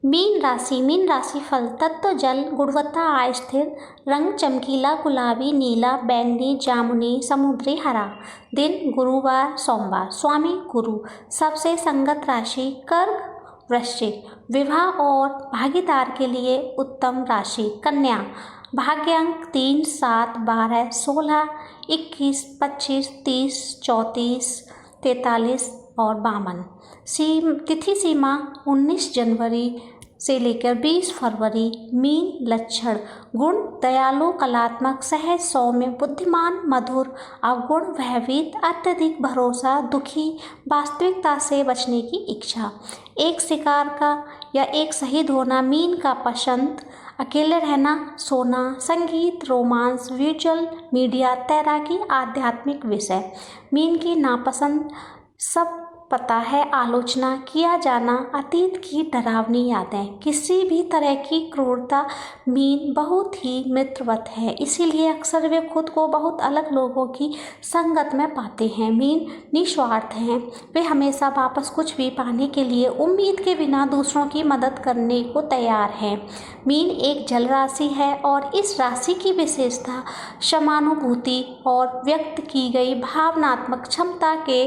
Mean राशि फल तत्व जल, गुणवत्ता अस्थिर, रंग चमकीला गुलाबी, नीला, बैंगनी, जामुनी, समुद्री हरा। दिन गुरुवार सोमवार। स्वामी गुरु। सबसे संगत राशि कर्क वृश्चिक। विवाह और भागीदार के लिए उत्तम राशि कन्या। भाग्य अंक 3, 7, 12, 16, 21, 25, 30, 34, 43 और 52। तिथि सीमा 19 जनवरी से लेकर 20 फरवरी। मीन लक्षण गुण दयालु, कलात्मक, सहज, सौम्य, बुद्धिमान, मधुर, अवगुण, भयभीत, अत्यधिक भरोसा, दुखी, वास्तविकता से बचने की इच्छा। एक शिकार का या एक शहीद होना। मीन का पसंद अकेले रहना, सोना, संगीत, रोमांस, विजुअल मीडिया, तैराकी, आध्यात्मिक विषय। मीन की नापसंद सब पता है, आलोचना किया जाना, अतीत की डरावनी यादें, किसी भी तरह की क्रूरता। मीन बहुत ही मित्रवत है, इसीलिए अक्सर वे खुद को बहुत अलग लोगों की संगत में पाते हैं। मीन निस्वार्थ हैं, वे हमेशा वापस कुछ भी पाने के लिए उम्मीद के बिना दूसरों की मदद करने को तैयार हैं। मीन एक जल राशि है और इस राशि की विशेषता समानुभूति और व्यक्त की गई भावनात्मक क्षमता के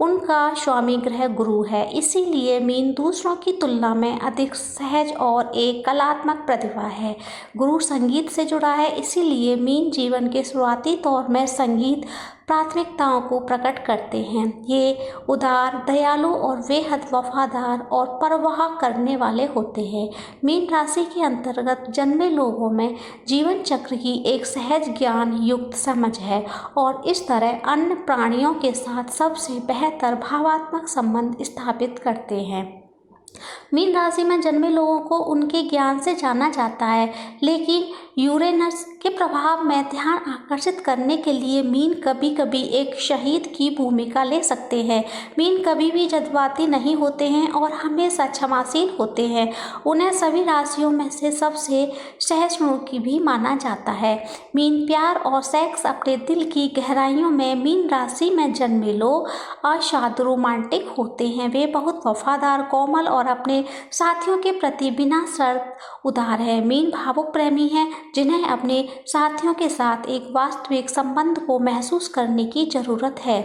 उनका स्वामी ग्रह गुरु है। इसीलिए मीन दूसरों की तुलना में अधिक सहज और एक कलात्मक प्रतिभा है। गुरु संगीत से जुड़ा है, इसीलिए मीन जीवन के शुरुआती दौर में संगीत प्राथमिकताओं को प्रकट करते हैं। ये उदार, दयालु और बेहद वफादार और परवाह करने वाले होते हैं। मीन राशि के अंतर्गत जन्मे लोगों में जीवन चक्र की एक सहज ज्ञान युक्त समझ है और इस तरह अन्य प्राणियों के साथ सबसे बेहतर भावात्मक संबंध स्थापित करते हैं। मीन राशि में जन्मे लोगों को उनके ज्ञान से जाना जाता है, लेकिन यूरेनस के प्रभाव में ध्यान आकर्षित करने के लिए मीन कभी कभी एक शहीद की भूमिका ले सकते हैं। मीन कभी भी जज्बाती नहीं होते हैं और हमेशा क्षमाशील होते हैं। उन्हें सभी राशियों में से सबसे सहिष्णु भी माना जाता है। मीन प्यार और सेक्स अपने दिल की गहराइयों में मीन राशि में जन्मे लोग असाधारण रोमांटिक होते हैं। वे बहुत वफादार, कोमल और अपने साथियों के प्रति बिना शर्त उदार है। मीन भावुक प्रेमी हैं, जिन्हें अपने साथियों के साथ एक वास्तविक संबंध को महसूस करने की जरूरत है।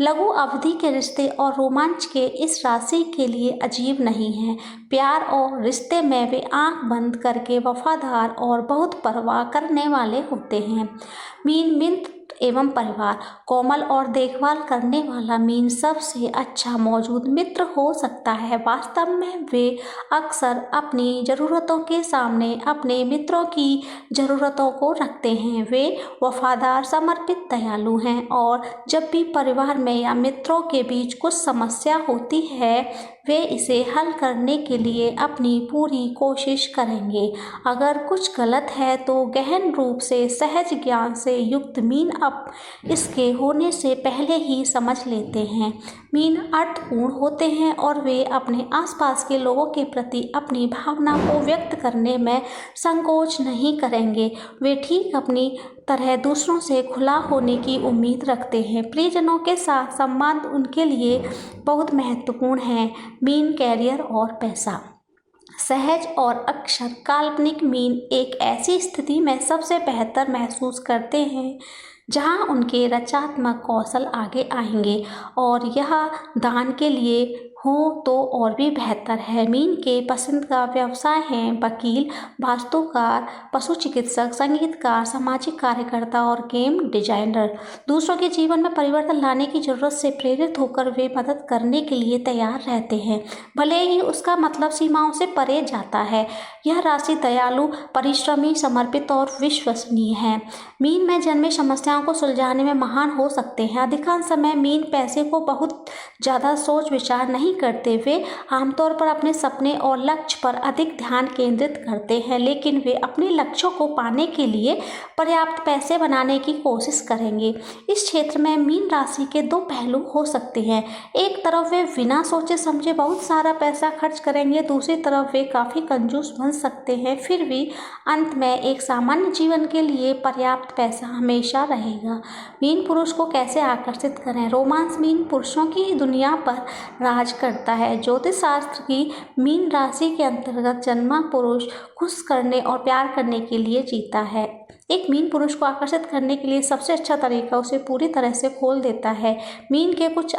लघु अवधि के रिश्ते और रोमांच के इस राशि के लिए अजीब नहीं है। प्यार और रिश्ते में वे आंख बंद करके वफादार और बहुत परवाह करने वाले होते हैं। मीन मित्र एवं परिवार। कोमल और देखभाल करने वाला मीन सबसे अच्छा मौजूद मित्र हो सकता है। वास्तव में वे अक्सर अपनी ज़रूरतों के सामने अपने मित्रों की ज़रूरतों को रखते हैं। वे वफादार, समर्पित, दयालु हैं और जब भी परिवार में या मित्रों के बीच कुछ समस्या होती है, वे इसे हल करने के लिए अपनी पूरी कोशिश करेंगे। अगर कुछ गलत है तो गहन रूप से सहज ज्ञान से युक्त मीन अब इसके होने से पहले ही समझ लेते हैं। मीन अर्थपूर्ण होते हैं और वे अपने आसपास के लोगों के प्रति अपनी भावना को व्यक्त करने में संकोच नहीं करेंगे। वे ठीक अपनी तरह दूसरों से खुला होने की उम्मीद रखते हैं। प्रियजनों के साथ संबंध उनके लिए बहुत महत्वपूर्ण है। मीन कैरियर और पैसा। सहज और अक्षर काल्पनिक मीन एक ऐसी स्थिति में सबसे बेहतर महसूस करते हैं जहां उनके रचनात्मक कौशल आगे आएंगे और यह दान के लिए हो तो और भी बेहतर है। मीन के पसंद का व्यवसाय हैं वकील, वास्तुकार, पशु चिकित्सक, संगीतकार, सामाजिक कार्यकर्ता और गेम डिजाइनर। दूसरों के जीवन में परिवर्तन लाने की जरूरत से प्रेरित होकर वे मदद करने के लिए तैयार रहते हैं, भले ही उसका मतलब सीमाओं से परे जाता है। यह राशि दयालु, परिश्रमी, समर्पित और विश्वसनीय है। मीन में जन्मे समस्याओं को सुलझाने में महान हो सकते हैं। अधिकांश समय मीन पैसे को बहुत ज़्यादा सोच विचार नहीं करते। वे आमतौर पर अपने सपने और लक्ष्य पर अधिक ध्यान केंद्रित करते हैं, लेकिन वे अपने लक्ष्यों को पाने के लिए पर्याप्त पैसे बनाने की कोशिश करेंगे। इस क्षेत्र में मीन राशि के दो पहलू हो सकते हैं। एक तरफ वे बिना सोचे समझे बहुत सारा पैसा खर्च करेंगे, दूसरी तरफ वे काफ़ी कंजूस बन सकते हैं। फिर भी अंत में एक सामान्य जीवन के लिए पर्याप्त पैसा हमेशा रहेगा। मीन पुरुष को कैसे आकर्षित करें। रोमांस। मीन पुरुषों की दुनिया पर राज करता है। ज्योतिष शास्त्र की मीन राशि के अंतर्गत जन्मा पुरुष खुश करने और प्यार करने के लिए जीता है। एक मीन पुरुष को आकर्षित करने के लिए सबसे अच्छा तरीका उसे पूरी तरह से खोल देता है। मीन के कुछ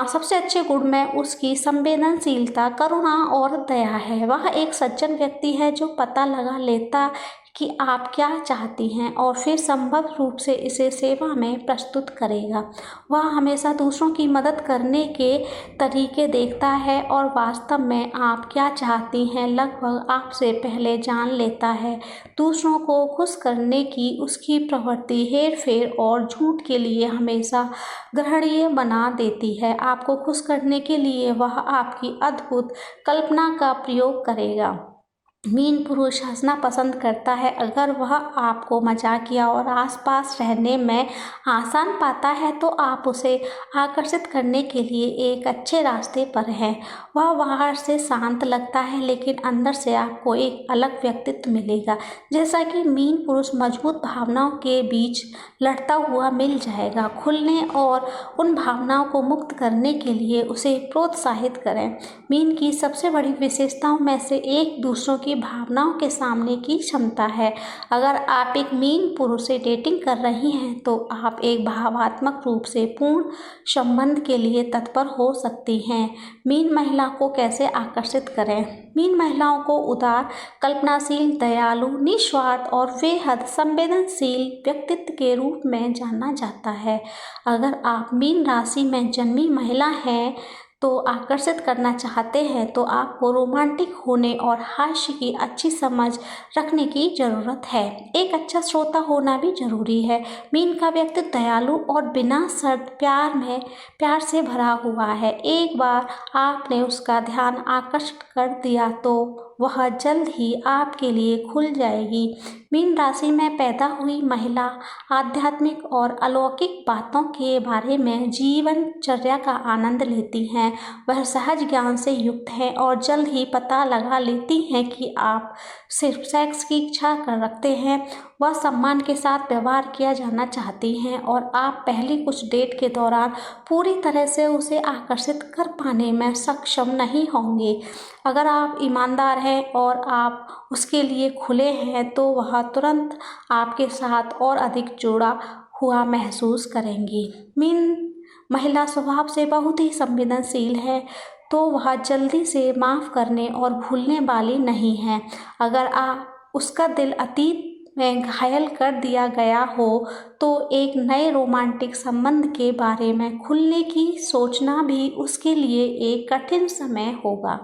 सबसे अच्छे गुण में उसकी संवेदनशीलता, करुणा और दया है। वह एक सज्जन व्यक्ति है जो पता लगा लेता कि आप क्या चाहती हैं और फिर संभव रूप से इसे सेवा में प्रस्तुत करेगा। वह हमेशा दूसरों की मदद करने के तरीके देखता है और वास्तव में आप क्या चाहती हैं लगभग आपसे पहले जान लेता है। दूसरों को खुश करने की उसकी प्रवृत्ति हेरफेर और झूठ के लिए हमेशा ग्रहणीय बना देती है। आपको खुश करने के लिए वह आपकी अद्भुत कल्पना का प्रयोग करेगा। मीन पुरुष हंसना पसंद करता है। अगर वह आपको मजाकिया और आसपास रहने में आसान पाता है तो आप उसे आकर्षित करने के लिए एक अच्छे रास्ते पर हैं। वह बाहर से शांत लगता है लेकिन अंदर से आपको एक अलग व्यक्तित्व मिलेगा। जैसा कि मीन पुरुष मजबूत भावनाओं के बीच लड़ता हुआ मिल जाएगा। खुलने और उन भावनाओं को मुक्त करने के लिए उसे प्रोत्साहित करें। मीन की सबसे बड़ी विशेषताओं में से एक दूसरों की भावनाओं के सामने की क्षमता है। अगर आप एक मीन पुरुष से डेटिंग कर रही हैं तो आप एक भावात्मक रूप से पूर्ण संबंध के लिए तत्पर हो सकती हैं। मीन महिला को कैसे आकर्षित करें? मीन महिलाओं को उदार, कल्पनाशील, दयालु, निस्वार्थ और बेहद संवेदनशील व्यक्तित्व के रूप में जाना जाता है। अगर आप मीन राशि में जन्मी महिला हैं तो आकर्षित करना चाहते हैं तो आपको रोमांटिक होने और हास्य की अच्छी समझ रखने की ज़रूरत है। एक अच्छा श्रोता होना भी जरूरी है। मीन का व्यक्तित्व दयालु और बिना शर्त प्यार से भरा हुआ है। एक बार आपने उसका ध्यान आकर्षित कर दिया तो वह जल्द ही आपके लिए खुल जाएगी। मीन राशि में पैदा हुई महिला आध्यात्मिक और अलौकिक बातों के बारे में जीवनचर्या का आनंद लेती हैं। वह सहज ज्ञान से युक्त हैं और जल्द ही पता लगा लेती हैं कि आप सिर्फ सेक्स की इच्छा कर रखते हैं। वह सम्मान के साथ व्यवहार किया जाना चाहती हैं और आप पहली कुछ डेट के दौरान पूरी तरह से उसे आकर्षित कर पाने में सक्षम नहीं होंगे। अगर आप ईमानदार हैं और आप उसके लिए खुले हैं तो वह तुरंत आपके साथ और अधिक जुड़ा हुआ महसूस करेंगी। मीन महिला स्वभाव से बहुत ही संवेदनशील है तो वह जल्दी से माफ़ करने और भूलने वाली नहीं है। अगर उसका दिल अतीत में घायल कर दिया गया हो तो एक नए रोमांटिक संबंध के बारे में खुलने की सोचना भी उसके लिए एक कठिन समय होगा।